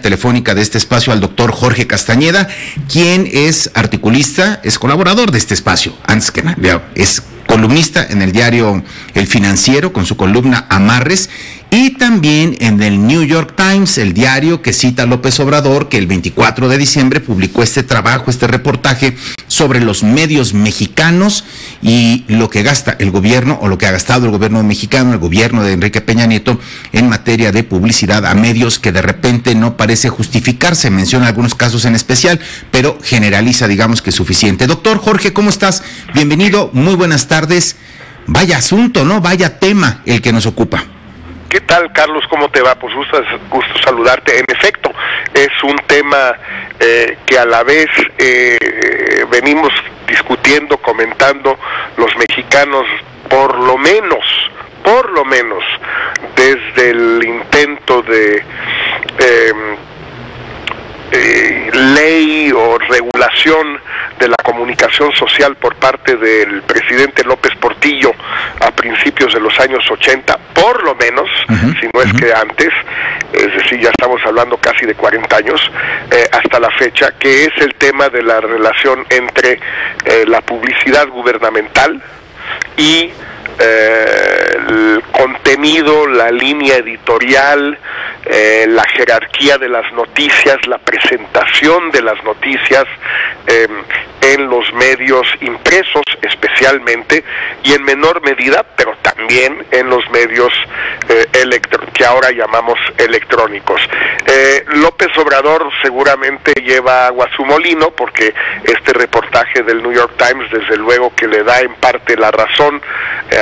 línea telefónica de este espacio al doctor Jorge Castañeda, quien es articulista, es colaborador de este espacio, antes que nada, es columnista en el diario El Financiero con su columna Amarres, y también en el New York Times, el diario que cita a López Obrador, que el 24 de diciembre publicó este trabajo, este reportaje sobre los medios mexicanos y lo que gasta el gobierno, o lo que ha gastado el gobierno mexicano, el gobierno de Enrique Peña Nieto, en materia de publicidad a medios que de repente no parece justificarse. Menciona algunos casos en especial, pero generaliza, digamos, que es suficiente. Doctor Jorge, ¿cómo estás? Bienvenido, muy buenas tardes. Vaya asunto, ¿no? Vaya tema el que nos ocupa. ¿Qué tal, Carlos? ¿Cómo te va? Pues gusto saludarte. En efecto, es un tema que a la vez venimos discutiendo, comentando los mexicanos, por lo menos, desde el intento de ley o regulación de la comunicación social por parte del presidente López Portillo a principios de los años 80, por lo menos, si no es que antes, es decir, ya estamos hablando casi de 40 años, hasta la fecha, que es el tema de la relación entre la publicidad gubernamental y el contenido, la línea editorial, la jerarquía de las noticias, la presentación de las noticias en los medios impresos especialmente, y en menor medida, pero también en los medios que ahora llamamos electrónicos. López Obrador seguramente lleva agua a su molino, porque este reportaje del New York Times desde luego que le da en parte la razón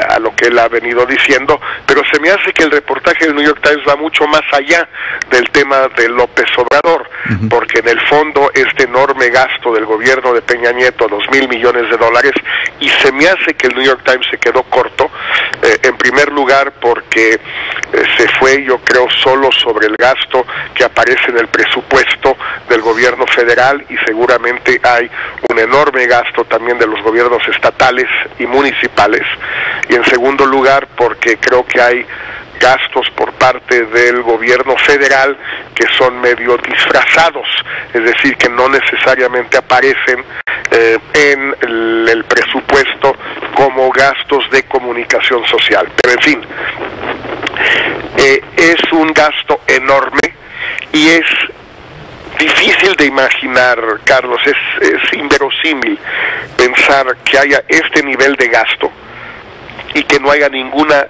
a lo que él ha venido diciendo, pero se me hace que el reportaje del New York Times va mucho más allá del tema de López Obrador, porque en el fondo este enorme gasto del gobierno de Peña Nieto, 2,000 millones de dólares, y se me hace que el New York Times se quedó corto, en primer lugar porque se fue, yo creo, solo sobre el gasto que aparece en el presupuesto del gobierno federal, y seguramente hay un enorme gasto también de los gobiernos estatales y municipales, y en segundo lugar porque creo que hay gastos por parte del gobierno federal que son medio disfrazados, es decir, que no necesariamente aparecen en el presupuesto como gastos de comunicación social. Pero en fin, es un gasto enorme y es difícil de imaginar, Carlos, es inverosímil pensar que haya este nivel de gasto y que no haya ninguna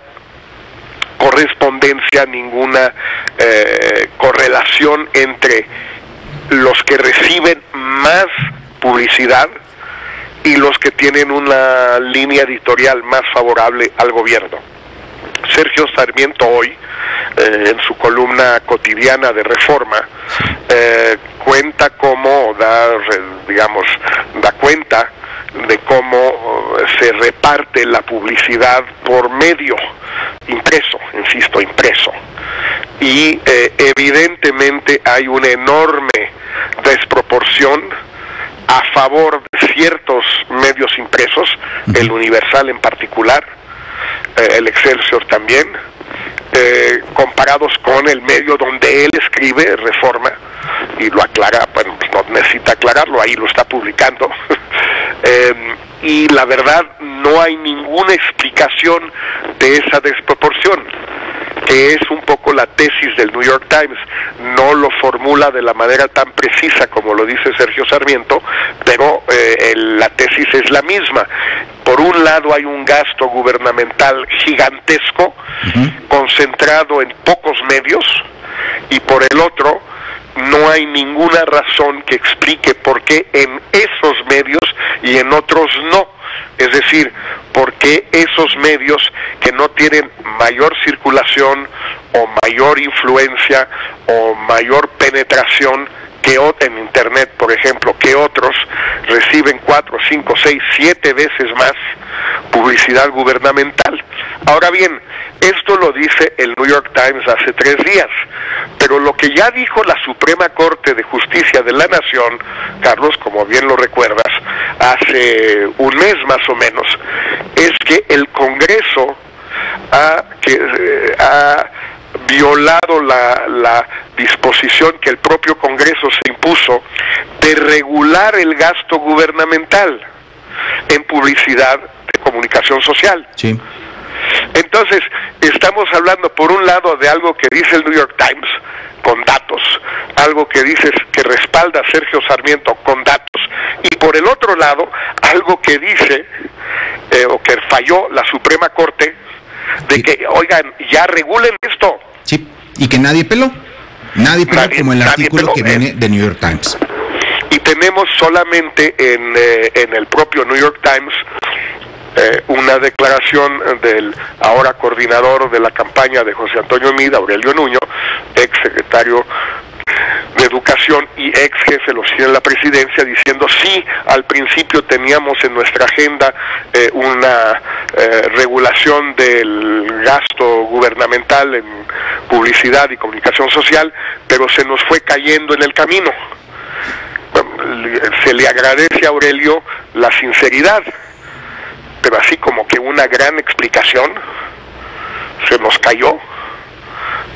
correspondencia, ninguna correlación entre los que reciben más publicidad y los que tienen una línea editorial más favorable al gobierno. Sergio Sarmiento hoy, en su columna cotidiana de Reforma, cuenta cómo da cuenta de cómo se reparte la publicidad por medio impreso, insisto, impreso, y evidentemente hay una enorme desproporción a favor de ciertos medios impresos, el Universal en particular, el Excelsior también, comparados con el medio donde él escribe, Reforma, y lo aclara, bueno, pues no necesita aclararlo, ahí lo está publicando, y la verdad no hay ninguna explicación de esa desproporción, que es un poco la tesis del New York Times. No lo formula de la manera tan precisa como lo dice Sergio Sarmiento, pero la tesis es la misma. Por un lado hay un gasto gubernamental gigantesco, concentrado en pocos medios, y por el otro no hay ninguna razón que explique por qué en esos medios y en otros no. Es decir, por qué esos medios que no tienen mayor circulación o mayor influencia o mayor penetración que en Internet, por ejemplo, que otros reciben 4, 5, 6, 7 veces más publicidad gubernamental. Ahora bien, esto lo dice el New York Times hace 3 días, pero lo que ya dijo la Suprema Corte de Justicia de la Nación, Carlos, como bien lo recuerdas, hace un mes más o menos, es que el Congreso ha violado la disposición que el propio Congreso se impuso de regular el gasto gubernamental en publicidad de comunicación social. Sí. Entonces, estamos hablando por un lado de algo que dice el New York Times con datos, algo que dices que respalda a Sergio Sarmiento con datos, y por el otro lado, algo que dice o que falló la Suprema Corte de que, oigan, ya regulen esto. Sí, y que nadie peló. Nadie como el artículo que viene de New York Times. Y tenemos solamente en el propio New York Times una declaración del ahora coordinador de la campaña de José Antonio Meade, Aurelio Nuño, ex secretario de Educación y ex jefe de la oficina de la presidencia, diciendo sí, al principio teníamos en nuestra agenda una regulación del gasto gubernamental en publicidad y comunicación social, pero se nos fue cayendo en el camino. Se le agradece a Aurelio la sinceridad, pero así como que una gran explicación se nos cayó,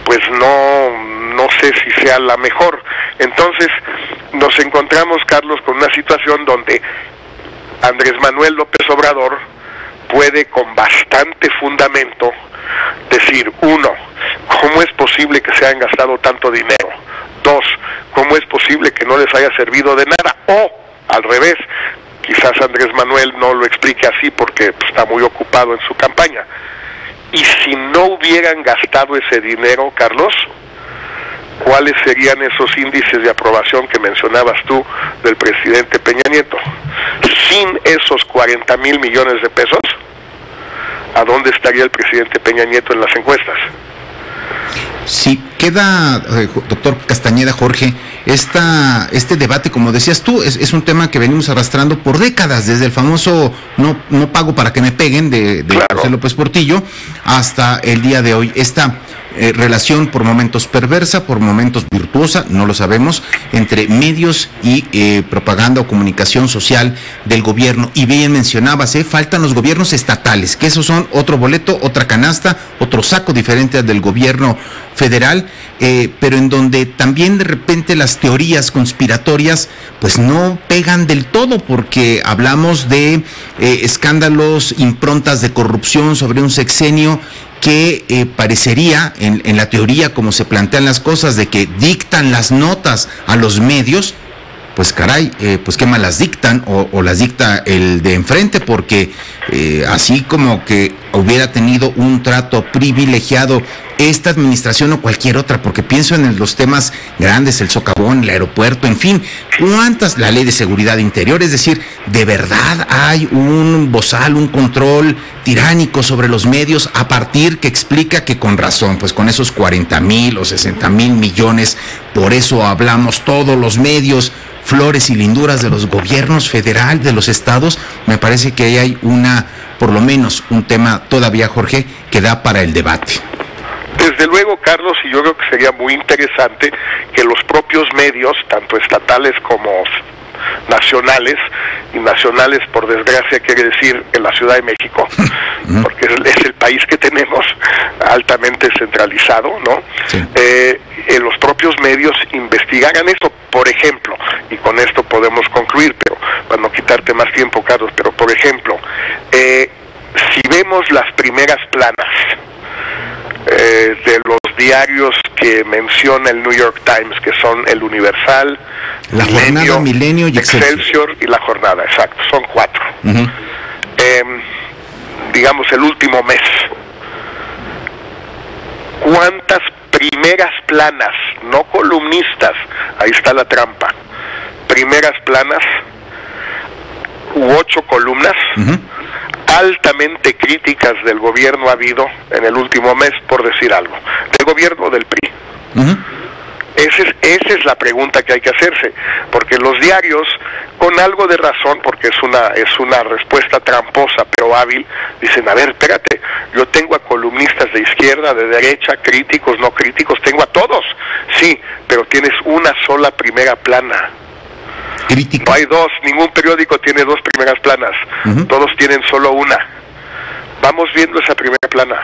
pues no sé si sea la mejor. Entonces nos encontramos, Carlos, con una situación donde Andrés Manuel López Obrador puede con bastante fundamento decir, uno, ¿cómo es posible que se hayan gastado tanto dinero? Dos, ¿cómo es posible que no les haya servido de nada? O, al revés, quizás Andrés Manuel no lo explique así porque está muy ocupado en su campaña. Y si no hubieran gastado ese dinero, Carlos, ¿cuáles serían esos índices de aprobación que mencionabas tú del presidente Peña Nieto? Sin esos 40,000 millones de pesos, ¿a dónde estaría el presidente Peña Nieto en las encuestas? Sí, queda, doctor Castañeda, Jorge, este debate, como decías tú, es un tema que venimos arrastrando por décadas, desde el famoso no pago para que me peguen de claro. José López Portillo hasta el día de hoy. Esta relación por momentos perversa, por momentos virtuosa, no lo sabemos, entre medios y propaganda o comunicación social del gobierno. Y bien mencionabas, faltan los gobiernos estatales, que esos son otro boleto, otra canasta, otro saco diferente al del gobierno federal, pero en donde también de repente las teorías conspiratorias pues no pegan del todo, porque hablamos de escándalos, improntas de corrupción sobre un sexenio que parecería, en la teoría como se plantean las cosas, de que dictan las notas a los medios, pues caray, pues qué mal las dictan, o las dicta el de enfrente, porque así como que hubiera tenido un trato privilegiado esta administración o cualquier otra, porque pienso en los temas grandes, el socavón, el aeropuerto, en fin, la ley de seguridad interior, es decir, de verdad hay un bozal, un control tiránico sobre los medios, a partir que explica que con razón, pues con esos 40,000 o 60,000 millones, por eso hablamos todos los medios, flores y linduras de los gobiernos federal, de los estados. Me parece que ahí hay por lo menos un tema todavía, Jorge, que da para el debate. Desde luego, Carlos, y yo creo que sería muy interesante que los propios medios, tanto estatales como nacionales, y nacionales por desgracia quiere decir en la Ciudad de México, porque es el país que tenemos altamente centralizado, ¿no? Sí. Los propios medios investigaran esto, por ejemplo, y con esto podemos concluir, pero para no quitarte más tiempo, Carlos, pero por ejemplo, si vemos las primeras planas de los diarios que menciona el New York Times, que son el Universal, La Jornada, Milenio y Excelsior y La Jornada, exacto, son 4. Digamos el último mes. ¿Cuántas primeras planas, no columnistas, ahí está la trampa, primeras planas u 8 columnas altamente críticas del gobierno ha habido en el último mes, por decir algo, del gobierno del PRI? Esa es la pregunta que hay que hacerse, porque los diarios, con algo de razón, porque es una respuesta tramposa pero hábil, dicen, a ver, espérate, yo tengo a columnistas de izquierda, de derecha, críticos, no críticos, tengo a todos, sí, pero tienes una sola primera plana. Crítica. No hay dos, ningún periódico tiene 2 primeras planas, todos tienen solo una. Vamos viendo esa primera plana.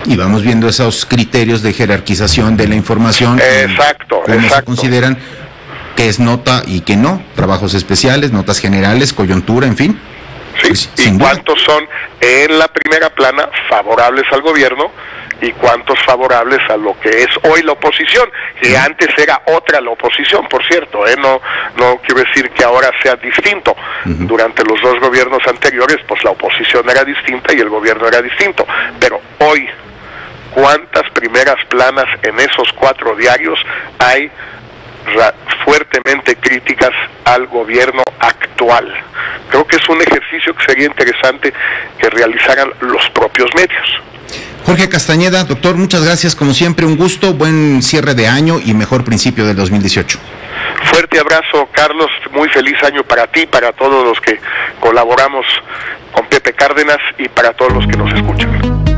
Y vamos viendo esos criterios de jerarquización de la información. Exacto, cómo exacto. se consideran qué es nota y qué no, trabajos especiales, notas generales, coyuntura, en fin. Sí, Pues, y cuántos son en la primera plana favorables al gobierno y cuántos favorables a lo que es hoy la oposición, que antes era otra la oposición, por cierto, no quiero decir que ahora sea distinto. Durante los dos gobiernos anteriores, pues la oposición era distinta y el gobierno era distinto, pero hoy, ¿cuántas primeras planas en esos 4 diarios hay fuertemente críticas al gobierno actual? Creo que es un ejercicio que sería interesante que realizaran los propios medios. Jorge Castañeda, doctor, muchas gracias, como siempre, un gusto, buen cierre de año y mejor principio del 2018. Fuerte abrazo, Carlos, muy feliz año para ti, para todos los que colaboramos con Pepe Cárdenas y para todos los que nos escuchan.